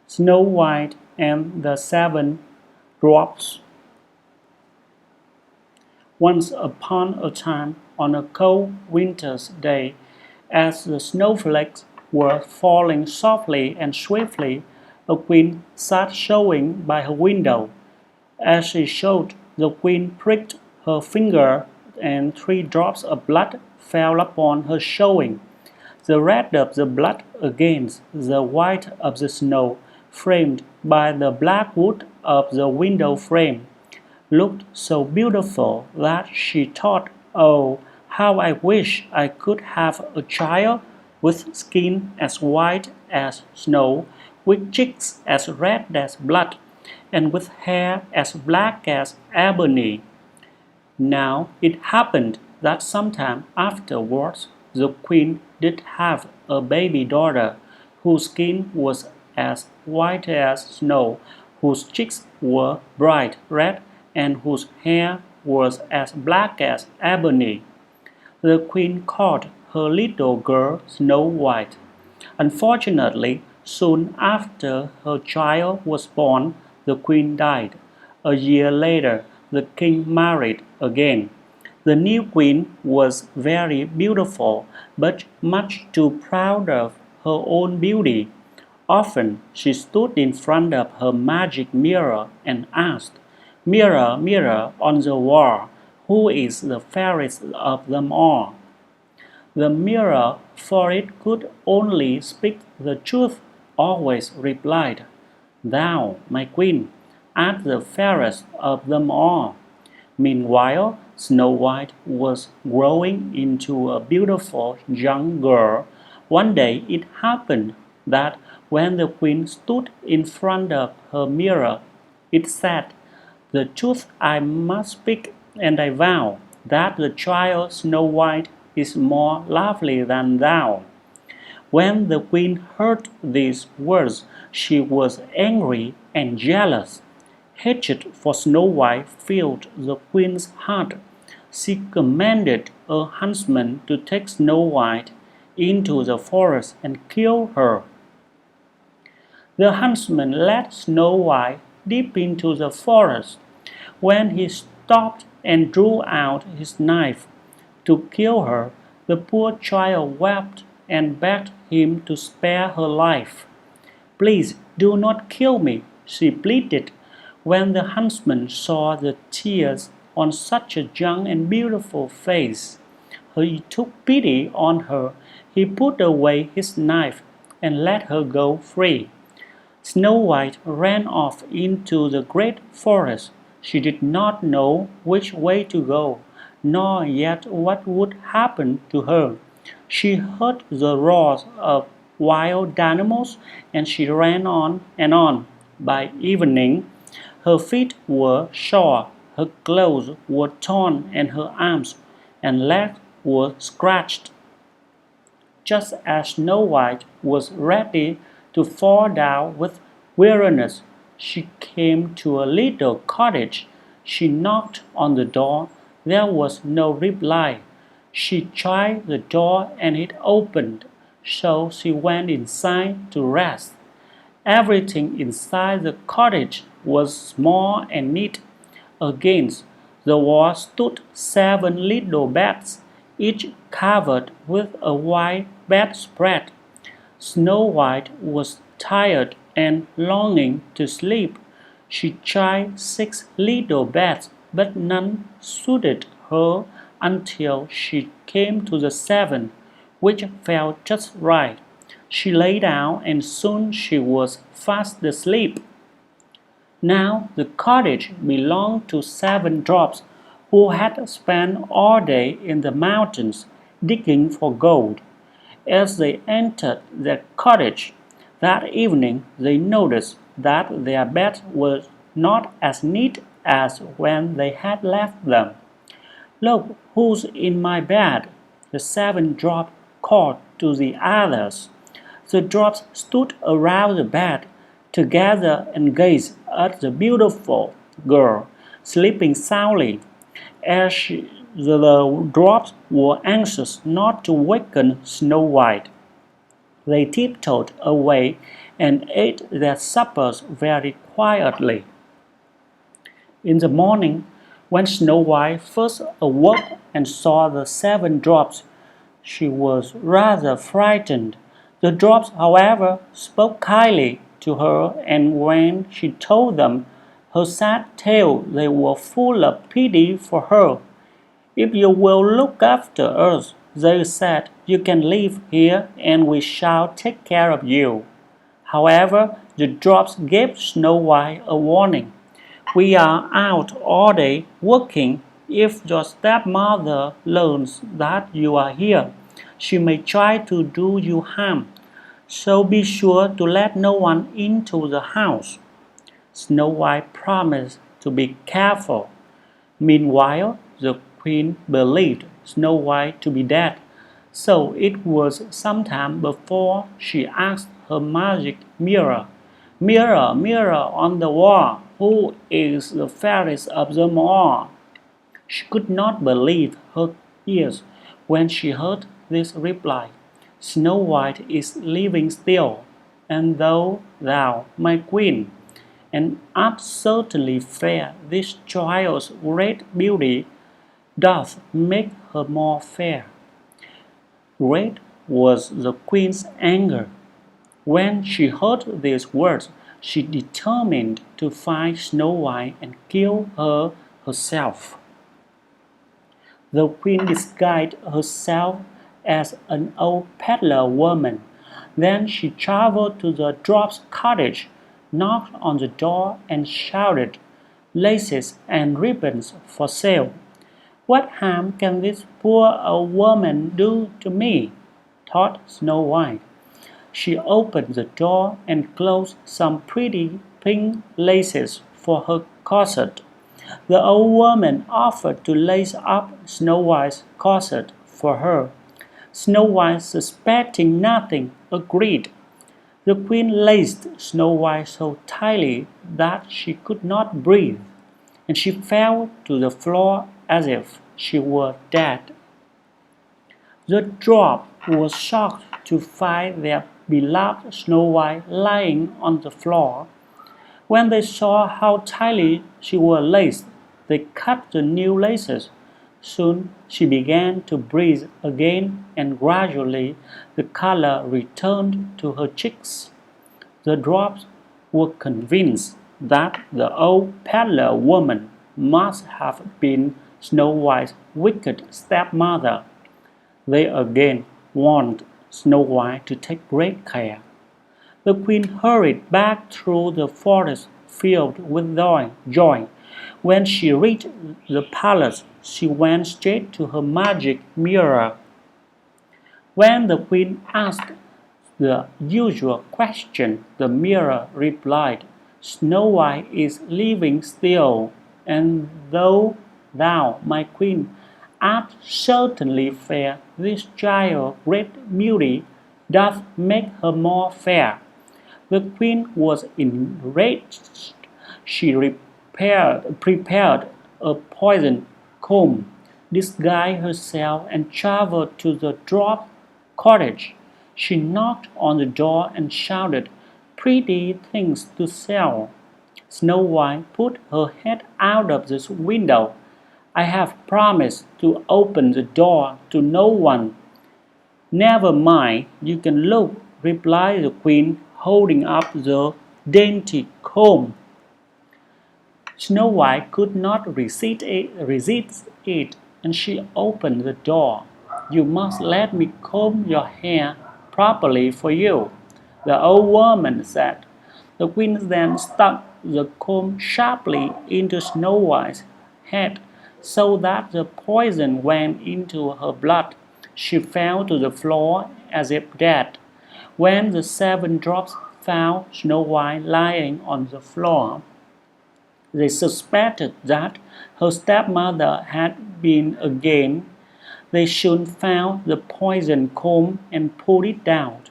Snow White and the Seven Dwarfs. Once upon a time, on a cold winter's day, as the snowflakes were falling softly and swiftly, a queen sat sewing by her window. As she sewed, the queen pricked her finger, and 3 drops of blood fell upon her sewing. The red of the blood against the white of the snow, framed by the black wood of the window frame, looked so beautiful that she thought, "Oh, how I wish I could have a child with skin as white as snow, with cheeks as red as blood, and with hair as black as ebony." Now it happened that some time afterwards the queen did have a baby daughter, whose skin was as white as snow, whose cheeks were bright red, and whose hair was as black as ebony. The queen called her little girl Snow White. Unfortunately, soon after her child was born, the queen died. A year later, the king married again. The new queen was very beautiful, but much too proud of her own beauty. Often she stood in front of her magic mirror and asked, "Mirror, mirror on the wall, who is the fairest of them all?" The mirror, for it could only speak the truth, always replied, "Thou, my queen, art the fairest of them all." Meanwhile, Snow White was growing into a beautiful young girl. One day it happened that when the queen stood in front of her mirror, it said, "The truth I must speak, and I vow that the child Snow White is more lovely than thou." When the queen heard these words, she was angry and jealous. Hatred for Snow White filled the queen's heart. She commanded a huntsman to take Snow White into the forest and kill her. The huntsman led Snow White deep into the forest. When he stopped and drew out his knife to kill her, the poor child wept and begged him to spare her life. "Please do not kill me," she pleaded. When the huntsman saw the tears on such a young and beautiful face, he took pity on her. He put away his knife and let her go free. Snow White ran off into the great forest. She did not know which way to go, nor yet what would happen to her. She heard the roars of wild animals, and she ran on and on. By evening, her feet were sore, her clothes were torn, and her arms and legs were scratched. Just as Snow White was ready to fall down with weariness, she came to a little cottage. She knocked on the door. There was no reply. She tried the door and it opened, so she went inside to rest. Everything inside the cottage was small and neat. Against the wall stood 7 little beds, each covered with a white bedspread. Snow White was tired and longing to sleep. She tried 6 little beds, but none suited her until she came to the 7th, which felt just right. She lay down and soon she was fast asleep. Now the cottage belonged to 7 Dwarfs, who had spent all day in the mountains digging for gold. As they entered their cottage that evening, they noticed that their beds were not as neat as when they had left them. "Look who's in my bed," the 7 Dwarfs called to the others. The dwarfs stood around the bed together and gazed at the beautiful girl sleeping soundly. The dwarfs were anxious not to waken Snow White. They tiptoed away and ate their suppers very quietly. In the morning, when Snow White first awoke and saw the 7 dwarfs, she was rather frightened. The dwarfs, however, spoke kindly to her, and when she told them her sad tale, they were full of pity for her. "If you will look after us," they said, "you can live here, and we shall take care of you." However, the dwarfs gave Snow White a warning. "We are out all day working. If your stepmother learns that you are here, she may try to do you harm. So be sure to let no one into the house." Snow White promised to be careful. Meanwhile, the queen believed Snow White to be dead, so it was some time before she asked her magic mirror, "Mirror, mirror on the wall, who is the fairest of them all?" She could not believe her ears when she heard this reply. "Snow White is living still, and thou, my queen, and art certainly fair, this child's great beauty doth make her more fair." Great was the queen's anger. When she heard these words, she determined to find Snow White and kill her herself. The queen disguised herself as an old peddler woman. Then she traveled to the dwarf's cottage, knocked on the door, and shouted, "Laces and ribbons for sale." "What harm can this poor old woman do to me?" thought Snow White. She opened the door and closed some pretty pink laces for her corset. The old woman offered to lace up Snow White's corset for her. Snow White, suspecting nothing, agreed. The queen laced Snow White so tightly that she could not breathe, and she fell to the floor as if she were dead. The dwarfs were shocked to find their beloved Snow White lying on the floor. When they saw how tightly she was laced, they cut the new laces. Soon she began to breathe again, and gradually the color returned to her cheeks. The dwarfs were convinced that the old peddler woman must have been Snow White's wicked stepmother. They again warned Snow White to take great care. The queen hurried back through the forest filled with joy. When she reached the palace, she went straight to her magic mirror. When the queen asked the usual question, the mirror replied, "Snow White is living still, and thou, my queen, art certainly fair, this child's great beauty doth make her more fair." The queen was enraged. She prepared a poisoned comb, disguised herself, and traveled to the dwarf cottage. She knocked on the door and shouted, "Pretty things to sell." Snow White put her head out of the window. "I have promised to open the door to no one." "Never mind, you can look," replied the queen, holding up the dainty comb. Snow White could not resist it, and she opened the door. "You must let me comb your hair properly for you," the old woman said. The queen then stuck the comb sharply into Snow White's head, so that the poison went into her blood. She fell to the floor as if dead. When the 7 dwarfs found Snow White lying on the floor, they suspected that her stepmother had been again. They soon found the poisoned comb and pulled it out.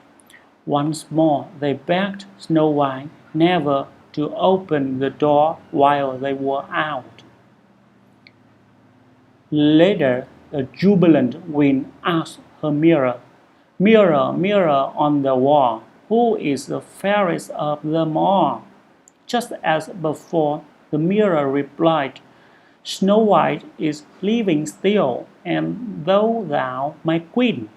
Once more they begged Snow White never to open the door while they were out. Later, a jubilant queen asked her mirror, "Mirror, mirror on the wall, who is the fairest of them all? Just as before, the mirror replied, Snow White is living still, and thou, my queen,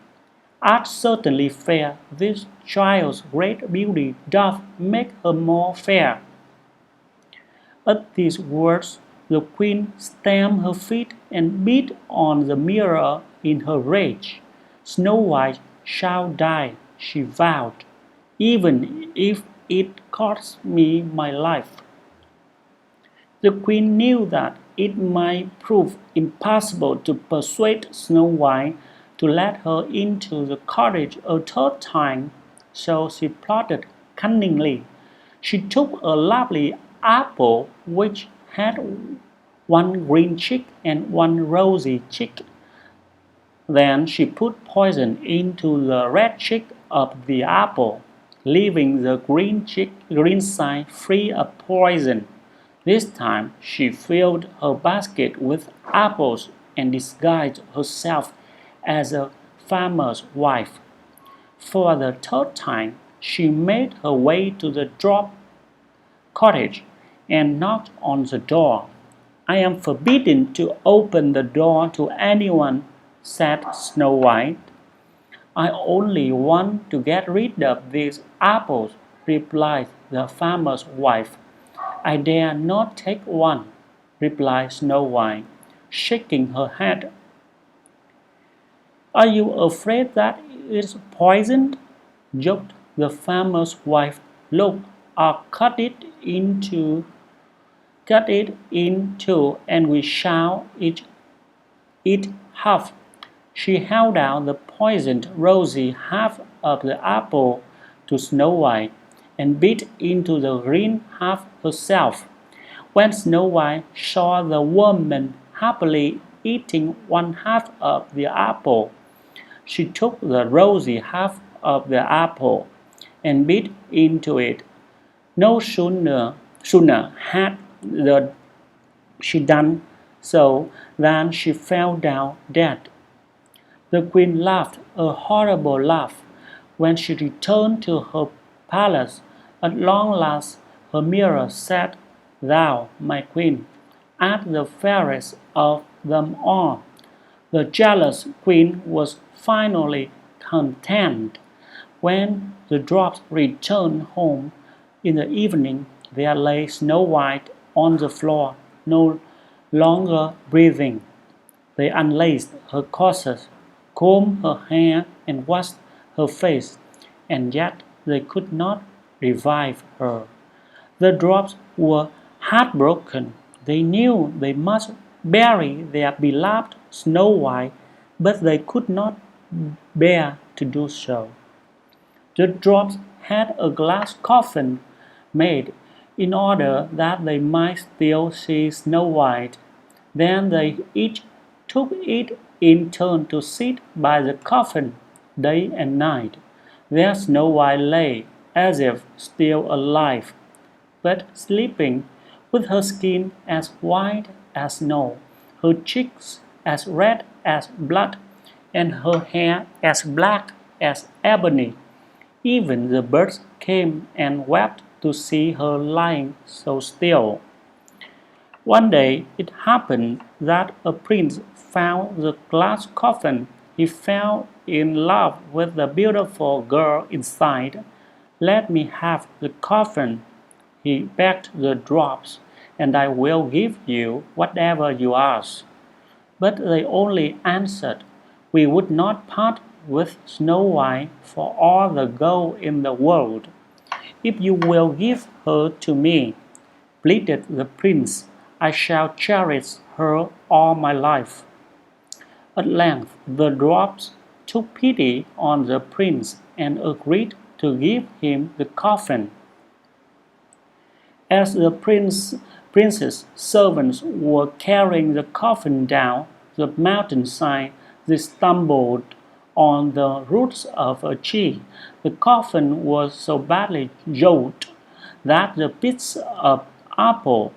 art certainly fair. This child's great beauty doth make her more fair. At these words, the queen stamped her feet and beat on the mirror in her rage. Snow White shall die, she vowed, even if it costs me my life. The queen knew that it might prove impossible to persuade Snow White to let her into the cottage a third time, so she plotted cunningly. She took a lovely apple which had one green cheek and one rosy cheek. Then she put poison into the red cheek of the apple, leaving the green side free of poison. This time she filled her basket with apples and disguised herself as a farmer's wife. For the third time she made her way to the Dwarf cottage and knocked on the door. I am forbidden to open the door to anyone, said Snow White. I only want to get rid of these apples, replied the farmer's wife. I dare not take one, replied Snow White, shaking her head. Are you afraid that it's poisoned? joked the farmer's wife. Look, I'll cut it in two, and we shall eat half. She held out the poisoned rosy half of the apple to Snow White, and bit into the green half herself. When Snow White saw the woman happily eating one half of the apple, she took the rosy half of the apple and bit into it. No sooner had she done so than she fell down dead. The queen laughed a horrible laugh when she returned to her palace. At long last, her mirror said, Thou, my queen, art the fairest of them all. The jealous queen was finally content. When the dwarfs returned home in the evening, there lay Snow White on the floor, no longer breathing. They unlaced her corset, combed her hair, and washed her face, and yet they could not revive her. The dwarfs were heartbroken. They knew they must bury their beloved Snow White, but they could not bear to do so. The dwarfs had a glass coffin made in order that they might still see Snow White. Then they each took it in turn to sit by the coffin day and night. There Snow White lay, as if still alive, but sleeping, with her skin as white as snow, her cheeks as red as blood, and her hair as black as ebony. Even the birds came and wept to see her lying so still. One day it happened that a prince found the glass coffin. He fell in love with the beautiful girl inside. Let me have the coffin, he begged the dwarfs, and I will give you whatever you ask. But they only answered, We would not part with Snow White for all the gold in the world. If you will give her to me, pleaded the prince, I shall cherish her all my life. At length the dwarfs took pity on the prince and agreed to give him the coffin. As the prince's servants were carrying the coffin down the mountainside, they stumbled on the roots of a tree. The coffin was so badly jolted that the bits of apple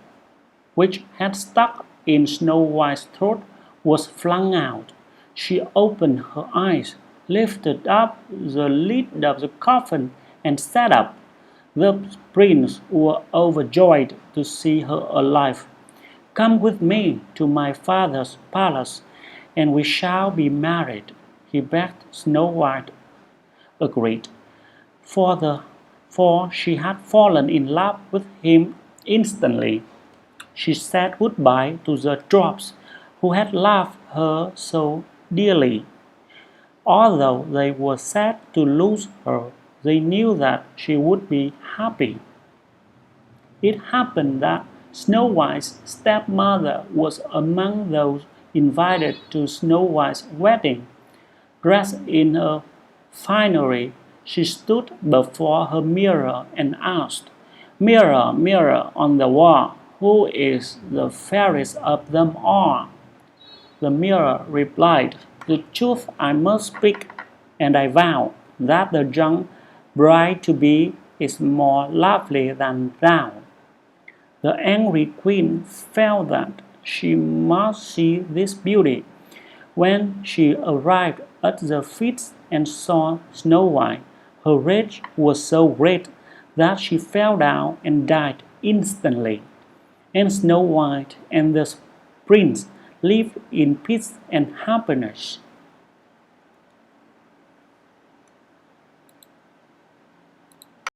which had stuck in Snow White's throat was flung out. She opened her eyes, lifted up the lid of the coffin, and sat up. The prince was overjoyed to see her alive. "Come with me to my father's palace, and we shall be married," he begged. Snow White agreed, for she had fallen in love with him instantly. She said goodbye to the dwarfs who had loved her so dearly. Although they were sad to lose her, they knew that she would be happy. It happened that Snow White's stepmother was among those invited to Snow White's wedding. Dressed in her finery, she stood before her mirror and asked, "Mirror, mirror on the wall, who is the fairest of them all?" The mirror replied, "The truth I must speak, and I vow that the young bride-to-be is more lovely than thou." The angry queen felt that she must see this beauty. When she arrived at the feast and saw Snow White, her rage was so great that she fell down and died instantly. And Snow White and the prince lived in peace and happiness